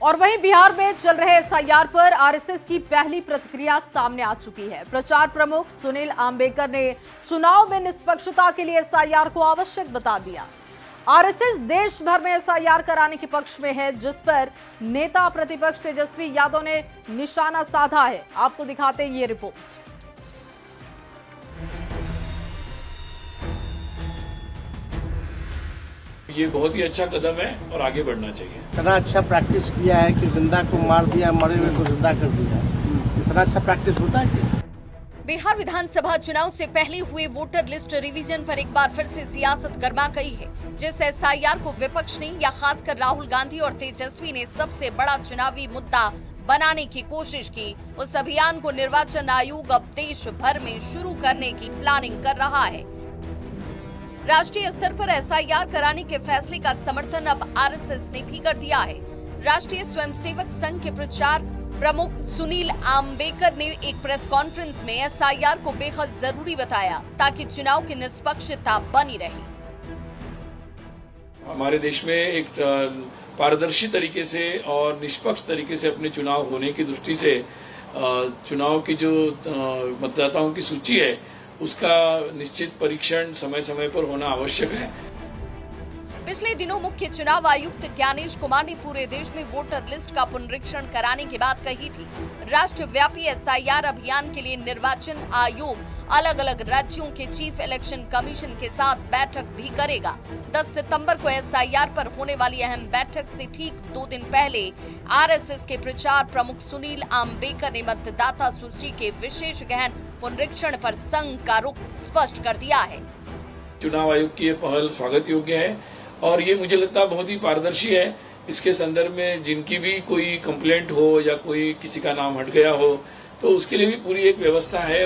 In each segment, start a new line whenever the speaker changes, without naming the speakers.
और वहीं बिहार में चल रहे एसआईआर पर आरएसएस की पहली प्रतिक्रिया सामने आ चुकी है। प्रचार प्रमुख सुनील आम्बेकर ने चुनाव में निष्पक्षता के लिए एसआईआर को आवश्यक बता दिया। आरएसएस देश भर में एसआईआर कराने के पक्ष में है, जिस पर नेता प्रतिपक्ष तेजस्वी यादव ने निशाना साधा है। आपको दिखाते हैं ये रिपोर्ट।
ये बहुत ही अच्छा कदम है और आगे बढ़ना चाहिए।
इतना अच्छा प्रैक्टिस किया है कि जिंदा को मार दिया, मरे हुए को जिंदा कर दिया। इतना अच्छा प्रैक्टिस होता है क्या?
बिहार विधानसभा चुनाव से पहले हुए वोटर लिस्ट रिवीजन पर एक बार फिर से सियासत गर्मा गई है। जिस एसआईआर को विपक्ष ने या खासकर राहुल गांधी और तेजस्वी ने सबसे बड़ा चुनावी मुद्दा बनाने की कोशिश की, उस अभियान को निर्वाचन आयोग अब देश भर में शुरू करने की प्लानिंग कर रहा है। राष्ट्रीय स्तर पर एसआईआर कराने के फैसले का समर्थन अब आरएसएस ने भी कर दिया है। राष्ट्रीय स्वयंसेवक संघ के प्रचार प्रमुख सुनील आम्बेकर ने एक प्रेस कॉन्फ्रेंस में एसआईआर को बेहद जरूरी बताया ताकि चुनाव की निष्पक्षता बनी रहे।
हमारे देश में एक पारदर्शी तरीके से और निष्पक्ष तरीके से अपने चुनाव होने की दृष्टि से चुनाव की जो मतदाताओं की सूची है उसका निश्चित परीक्षण समय समय पर होना आवश्यक है।
पिछले दिनों मुख्य चुनाव आयुक्त ज्ञानेश कुमार ने पूरे देश में वोटर लिस्ट का पुनरीक्षण कराने की बात कही थी। राष्ट्रव्यापी एसआईआर अभियान के लिए निर्वाचन आयोग अलग अलग राज्यों के चीफ इलेक्शन कमीशन के साथ बैठक भी करेगा। 10 सितंबर को एसआईआर पर होने वाली अहम बैठक से ठीक 2 दिन पहले आरएसएस के प्रचार प्रमुख सुनील आम्बेकर ने मतदाता सूची के विशेष गहन पुनरीक्षण पर संघ का रुख स्पष्ट कर दिया है।
चुनाव आयोग की ये पहल स्वागत योग्य है और ये मुझे लगता है बहुत ही पारदर्शी है। इसके संदर्भ में जिनकी भी कोई कंप्लेंट हो या कोई किसी का नाम हट गया हो तो उसके लिए भी पूरी एक व्यवस्था है।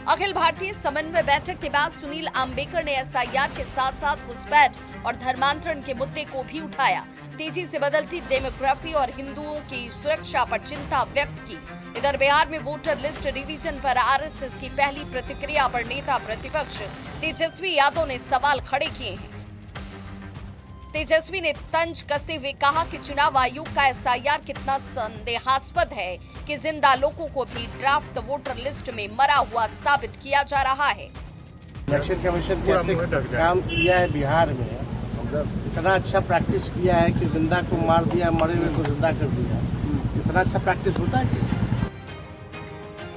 अखिल भारतीय समन्वय बैठक के बाद सुनील आम्बेकर ने एसआईआर के साथ साथ घुसपैठ और धर्मांतरण के मुद्दे को भी उठाया। तेजी से बदलती डेमोग्राफी और हिंदुओं की सुरक्षा पर चिंता व्यक्त की। इधर बिहार में वोटर लिस्ट रिवीजन पर आरएसएस की पहली प्रतिक्रिया पर नेता प्रतिपक्ष तेजस्वी यादव ने सवाल खड़े किए हैं। तेजस्वी ने तंज कसते हुए कहा कि चुनाव आयोग का एसआईआर कितना संदेहास्पद है कि जिंदा लोगों को भी ड्राफ्ट वोटर लिस्ट में मरा हुआ साबित किया जा रहा है।
इलेक्शन कमीशन कैसे काम किया है बिहार में, इतना अच्छा प्रैक्टिस किया है कि जिंदा को मार दिया, मरे हुए को जिंदा कर दिया। इतना अच्छा प्रैक्टिस होता है क्या?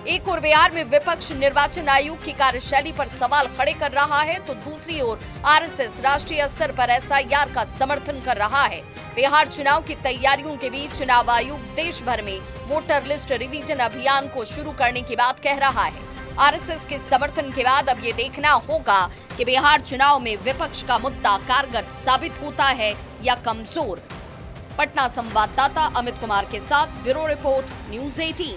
एक ओर बिहार में विपक्ष निर्वाचन आयोग की कार्यशैली पर सवाल खड़े कर रहा है तो दूसरी ओर आरएसएस राष्ट्रीय स्तर पर एसआईआर का समर्थन कर रहा है। बिहार चुनाव की तैयारियों के बीच चुनाव आयोग देश भर में वोटर लिस्ट रिवीजन अभियान को शुरू करने की बात कह रहा है। आरएसएस के समर्थन के बाद अब ये देखना होगा कि बिहार चुनाव में विपक्ष का मुद्दा कारगर साबित होता है या कमजोर। पटना संवाददाता अमित कुमार के साथ ब्यूरो रिपोर्ट न्यूज़ 18।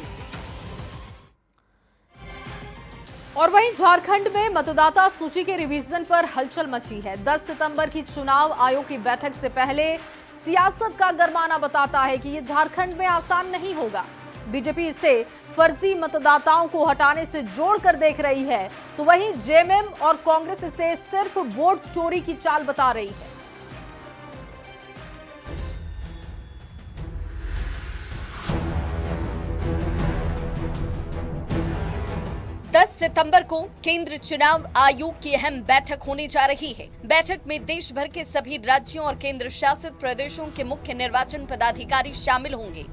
और वहीं झारखंड में मतदाता सूची के रिवीजन पर हलचल मची है। 10 सितंबर की चुनाव आयोग की बैठक से पहले सियासत का गरमाना बताता है कि ये झारखंड में आसान नहीं होगा। बीजेपी इसे फर्जी मतदाताओं को हटाने से जोड़कर देख रही है, तो वहीं जेएमएम और कांग्रेस इसे सिर्फ वोट चोरी की चाल बता रही है।
सितंबर को केंद्र चुनाव आयोग की अहम बैठक होने जा रही है। बैठक में देश भर के सभी राज्यों और केंद्र शासित प्रदेशों के मुख्य निर्वाचन पदाधिकारी शामिल होंगे।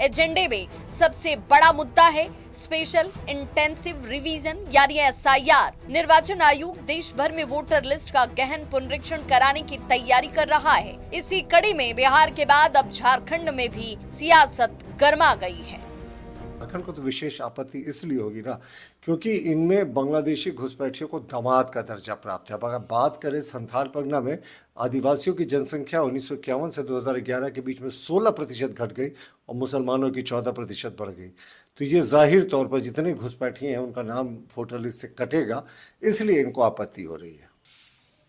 एजेंडे में सबसे बड़ा मुद्दा है स्पेशल इंटेंसिव रिवीजन यानी एसआईआर। निर्वाचन आयोग देश भर में वोटर लिस्ट का गहन पुनरीक्षण कराने की तैयारी कर रहा है। इसी कड़ी में बिहार के बाद अब झारखंड में भी सियासत गर्मा गई है।
झारखंड को तो विशेष आपत्ति इसलिए होगी ना क्योंकि इनमें बांग्लादेशी घुसपैठियों को दामाद का दर्जा प्राप्त है। अगर बात करें संथाल परगना में आदिवासियों की जनसंख्या 1951 से 2011 के बीच में 16% घट गई और मुसलमानों की 14% बढ़ गई। तो ये जाहिर तौर पर जितने घुसपैठी हैं उनका नाम वोटर लिस्ट से कटेगा, इसलिए इनको आपत्ति हो रही है।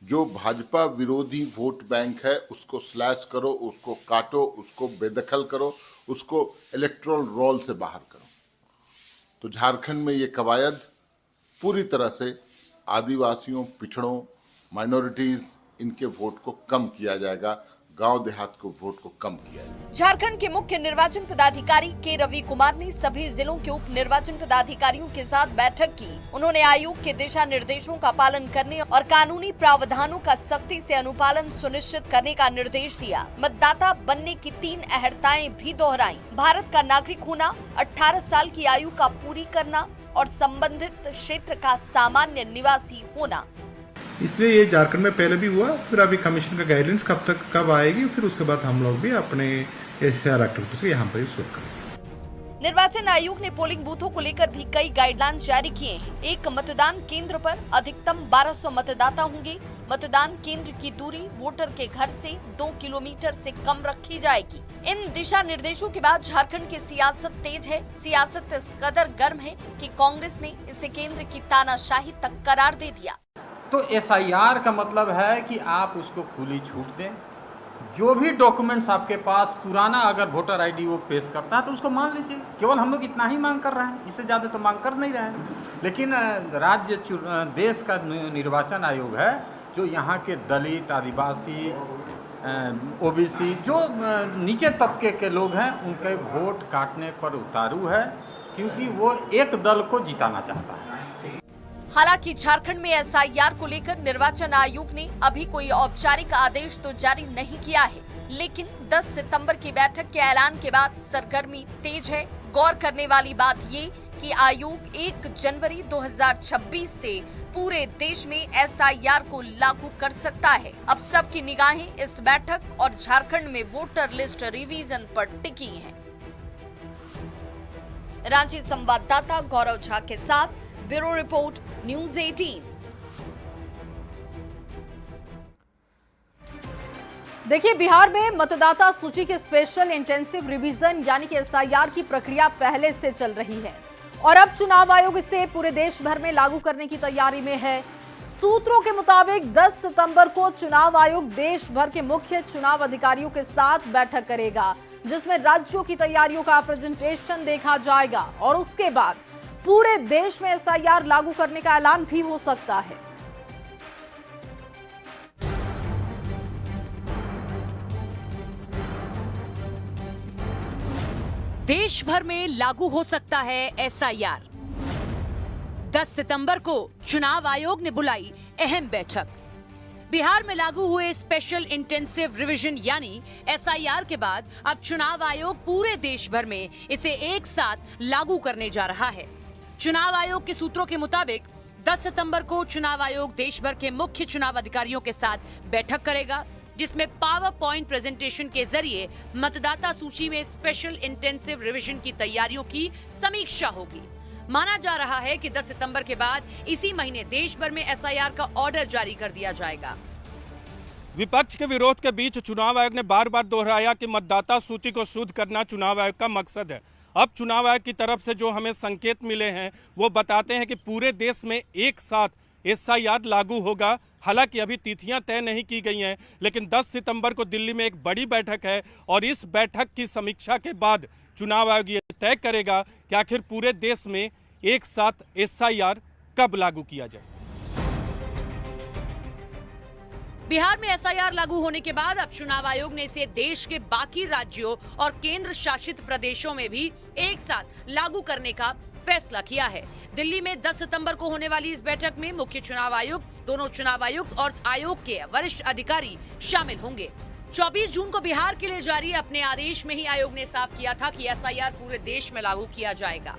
जो भाजपा विरोधी वोट बैंक है उसको स्लैश करो, उसको काटो, उसको बेदखल करो, उसको इलेक्टोरल रोल से बाहर करो। तो झारखंड में ये कवायद पूरी तरह से आदिवासियों, पिछड़ों, माइनॉरिटीज़, इनके वोट को कम किया जाएगा। गांव देहात को वोट को कम किया है।
झारखंड के मुख्य निर्वाचन पदाधिकारी के रवि कुमार ने सभी जिलों के उप निर्वाचन पदाधिकारियों के साथ बैठक की। उन्होंने आयोग के दिशा निर्देशों का पालन करने और कानूनी प्रावधानों का सख्ती से अनुपालन सुनिश्चित करने का निर्देश दिया। मतदाता बनने की 3 अहर्ताएं भी दोहराई। भारत का नागरिक होना, 18 साल की आयु का पूरी करना और संबंधित क्षेत्र का सामान्य निवासी होना।
इसलिए ये झारखंड में पहले भी हुआ, फिर अभी कमीशन का गाइडेंस कब आएगी, फिर उसके बाद हम लोग भी अपने SIR एक्टिविटीज को यहाँ पर शुरू करेंगे।
निर्वाचन आयोग ने पोलिंग बूथों को लेकर भी कई गाइडलाइंस जारी किए हैं। एक मतदान केंद्र पर अधिकतम 1200 मतदाता होंगे। मतदान केंद्र की दूरी वोटर के घर से 2 किलोमीटर से कम रखी जाएगी। इन दिशा निर्देशों के बाद झारखंड की सियासत तेज है। सियासत इस कदर गर्म है कि कांग्रेस ने इसे केंद्र की तानाशाही तक करार दे दिया।
तो SIR का मतलब है कि आप उसको खुली छूट दें। जो भी डॉक्यूमेंट्स आपके पास पुराना अगर वोटर ID वो पेश करता है तो उसको मान लीजिए। केवल हम लोग इतना ही मांग कर रहे हैं, इससे ज़्यादा तो मांग कर नहीं रहे हैं। लेकिन देश का निर्वाचन आयोग है जो यहाँ के दलित, आदिवासी, OBC जो नीचे तबके के लोग हैं उनके वोट काटने पर उतारू है, क्योंकि वो एक दल को जिताना चाहता है।
हालांकि झारखंड में SIR को लेकर निर्वाचन आयोग ने अभी कोई औपचारिक आदेश तो जारी नहीं किया है, लेकिन 10 सितंबर की बैठक के ऐलान के बाद सरगर्मी तेज है। गौर करने वाली बात ये कि आयोग 1 जनवरी 2026 से पूरे देश में SIR को लागू कर सकता है। अब सबकी निगाहें इस बैठक और झारखंड में वोटर लिस्ट रिवीजन पर टिकी हैं। रांची संवाददाता गौरव झा के साथ ब्यूरो रिपोर्ट न्यूज़ 18।
देखिए, बिहार में मतदाता सूची के स्पेशल इंटेंसिव रिवीजन यानी कि SIR की प्रक्रिया पहले से चल रही है और अब चुनाव आयोग इसे पूरे देश भर में लागू करने की तैयारी में है। सूत्रों के मुताबिक 10 सितंबर को चुनाव आयोग देश भर के मुख्य चुनाव अधिकारियों के साथ बैठक करेगा, जिसमें राज्यों की तैयारियों का प्रेजेंटेशन देखा जाएगा और उसके बाद पूरे देश में SIR लागू करने का ऐलान भी हो सकता है।
देश भर में लागू हो सकता है SIR। 10 सितंबर को चुनाव आयोग ने बुलाई अहम बैठक। बिहार में लागू हुए स्पेशल इंटेंसिव रिवीजन यानी SIR के बाद अब चुनाव आयोग पूरे देश भर में इसे एक साथ लागू करने जा रहा है। चुनाव आयोग के सूत्रों के मुताबिक 10 सितंबर को चुनाव आयोग देश भर के मुख्य चुनाव अधिकारियों के साथ बैठक करेगा, जिसमें पावर पॉइंट प्रेजेंटेशन के जरिए मतदाता सूची में स्पेशल इंटेंसिव रिवीजन की तैयारियों की समीक्षा होगी। माना जा रहा है कि 10 सितंबर के बाद इसी महीने देश भर में SIR का ऑर्डर जारी कर दिया जाएगा।
विपक्ष के विरोध के बीच चुनाव आयोग ने बार बार दोहराया कि मतदाता सूची को शुद्ध करना चुनाव आयोग का मकसद है। अब चुनाव आयोग की तरफ से जो हमें संकेत मिले हैं वो बताते हैं कि पूरे देश में एक साथ SIR लागू होगा। हालांकि अभी तिथियां तय नहीं की गई हैं, लेकिन 10 सितंबर को दिल्ली में एक बड़ी बैठक है और इस बैठक की समीक्षा के बाद चुनाव आयोग ये तय करेगा कि आखिर पूरे देश में एक साथ SIR कब लागू किया जाए।
बिहार में SIR लागू होने के बाद अब चुनाव आयोग ने इसे देश के बाकी राज्यों और केंद्र शासित प्रदेशों में भी एक साथ लागू करने का फैसला किया है। दिल्ली में 10 सितंबर को होने वाली इस बैठक में मुख्य चुनाव आयुक्त, दोनों चुनाव आयुक्त और आयोग के वरिष्ठ अधिकारी शामिल होंगे। 24 जून को बिहार के लिए जारी अपने आदेश में ही आयोग ने साफ किया था कि SIR पूरे देश में लागू किया जाएगा।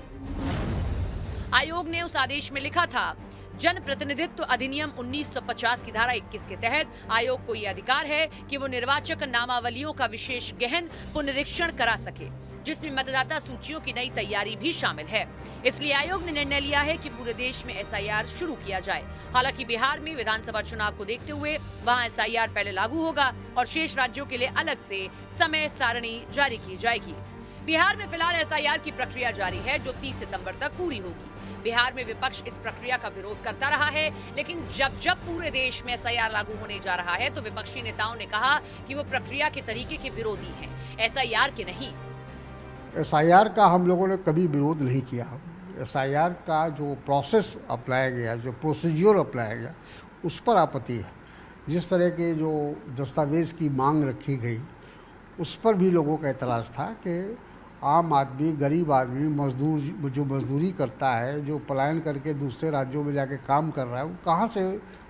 आयोग ने उस आदेश में लिखा था, जन प्रतिनिधित्व अधिनियम 1950 की धारा 21 के तहत आयोग को यह अधिकार है कि वो निर्वाचक नामावलियों का विशेष गहन पुनरीक्षण करा सके, जिसमें मतदाता सूचियों की नई तैयारी भी शामिल है। इसलिए आयोग ने निर्णय लिया है कि पूरे देश में SIR शुरू किया जाए। हालांकि बिहार में विधानसभा चुनाव को देखते हुए वहां SIR पहले लागू होगा और शेष राज्यों के लिए अलग से समय सारणी जारी की जाएगी। बिहार में फिलहाल SIR की प्रक्रिया जारी है, जो 30 सितंबर तक पूरी होगी। बिहार में विपक्ष इस प्रक्रिया का विरोध करता रहा है, लेकिन जब पूरे देश में SIR लागू होने जा रहा है तो विपक्षी नेताओं ने कहा कि वो प्रक्रिया के तरीके के विरोधी हैं, SIR के नहीं।
SIR का हम लोगों ने कभी विरोध नहीं किया। SIR का जो प्रोसेस अपनाया गया, जो प्रोसीजर अपनाया गया, उस पर आपत्ति है। जिस तरह के जो दस्तावेज़ की मांग रखी गई उस पर भी लोगों का एतराज़ था कि आम आदमी, गरीब आदमी, मजदूर जो मजदूरी करता है, जो पलायन करके दूसरे राज्यों में जाके काम कर रहा है, वो कहाँ से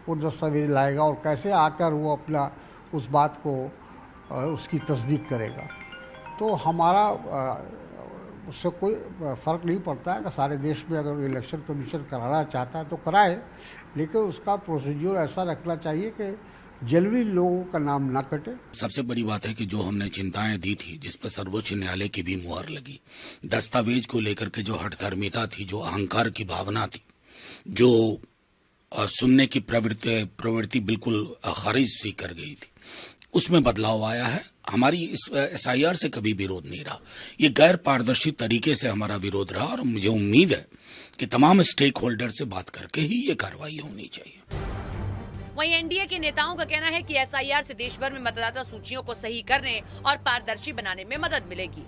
वो दस्तावेज लाएगा और कैसे आकर वो अपना उस बात को उसकी तस्दीक करेगा। तो हमारा उससे कोई फ़र्क नहीं पड़ता है कि सारे देश में अगर इलेक्शन कमीशन कराना चाहता है तो कराए, लेकिन उसका प्रोसीजर ऐसा रखना चाहिए कि जलवी लोगों का नाम ना कटे।
सबसे बड़ी बात है कि जो हमने चिंताएं दी थी, जिस पर सर्वोच्च न्यायालय की भी मुहर लगी, दस्तावेज को लेकर के जो हठधर्मिता थी, जो अहंकार की भावना थी, जो सुनने की प्रवृत्ति बिल्कुल खारिज सी कर गई थी, उसमें बदलाव आया है। हमारी इस SIR से कभी विरोध नहीं रहा, ये गैर पारदर्शी तरीके से हमारा विरोध रहा और मुझे उम्मीद है कि तमाम स्टेक होल्डर से बात करके ही ये कार्रवाई होनी चाहिए।
वहीं एनडीए के नेताओं का कहना है कि SIR से देश भर में मतदाता सूचियों को सही करने और पारदर्शी बनाने में मदद मिलेगी।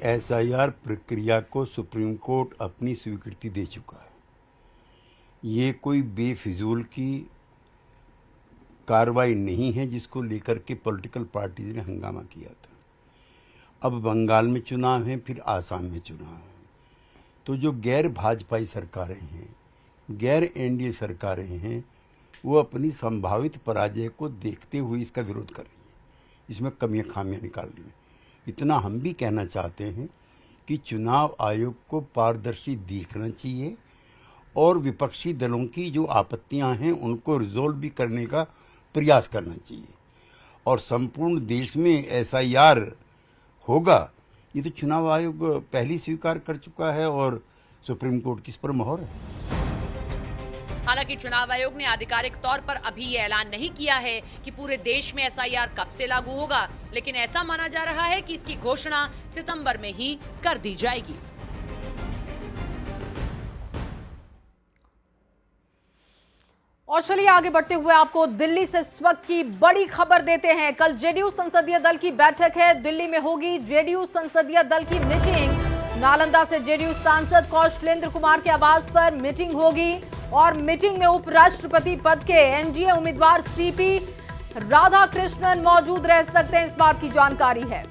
SIR प्रक्रिया को सुप्रीम कोर्ट अपनी स्वीकृति दे चुका है। ये कोई बेफिजूल की कार्रवाई नहीं है जिसको लेकर के पॉलिटिकल पार्टीज ने हंगामा किया था। अब बंगाल में चुनाव है, फिर आसाम में चुनाव है, तो जो गैर भाजपाई सरकारें हैं, गैर एनडीए सरकारें हैं, वो अपनी संभावित पराजय को देखते हुए इसका विरोध कर रही हैं, इसमें कमियां खामियां निकाल रही हैं। इतना हम भी कहना चाहते हैं कि चुनाव आयोग को पारदर्शी दिखना चाहिए और विपक्षी दलों की जो आपत्तियां हैं उनको रिजोल्व भी करने का प्रयास करना चाहिए और संपूर्ण देश में SIR होगा, ये तो चुनाव आयोग पहले स्वीकार कर चुका है और सुप्रीम कोर्ट की इस पर मोहर है।
हालांकि चुनाव आयोग ने आधिकारिक तौर पर अभी ये ऐलान नहीं किया है कि पूरे देश में SIR कब से लागू होगा, लेकिन ऐसा माना जा रहा है कि इसकी घोषणा सितंबर में ही कर दी जाएगी।
और चलिए आगे बढ़ते हुए आपको दिल्ली से इस वक्त की बड़ी खबर देते हैं। कल जेडीयू संसदीय दल की बैठक है, दिल्ली में होगी जेडीयू संसदीय दल की मीटिंग। नालंदा से जेडीयू सांसद कौशलेंद्र कुमार के आवास पर मीटिंग होगी और मीटिंग में उपराष्ट्रपति पद के एनडीए उम्मीदवार CP राधाकृष्णन मौजूद रह सकते हैं, इस बात की जानकारी है।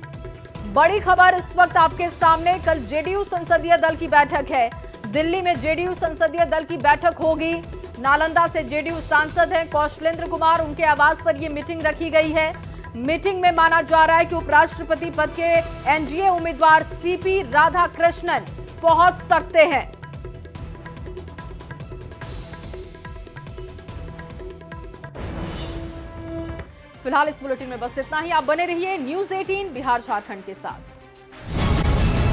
बड़ी खबर इस वक्त आपके सामने, कल जेडीयू संसदीय दल की बैठक है, दिल्ली में जेडीयू संसदीय दल की बैठक होगी। नालंदा से जेडीयू सांसद हैं कौशलेंद्र कुमार, उनके आवास पर यह मीटिंग रखी गई है। मीटिंग में माना जा रहा है कि उपराष्ट्रपति पद के एनडीए उम्मीदवार CP राधाकृष्णन पहुंच सकते हैं। फिलहाल इस बुलेटिन में बस इतना ही। आप बने रहिए News 18 बिहार झारखंड के साथ।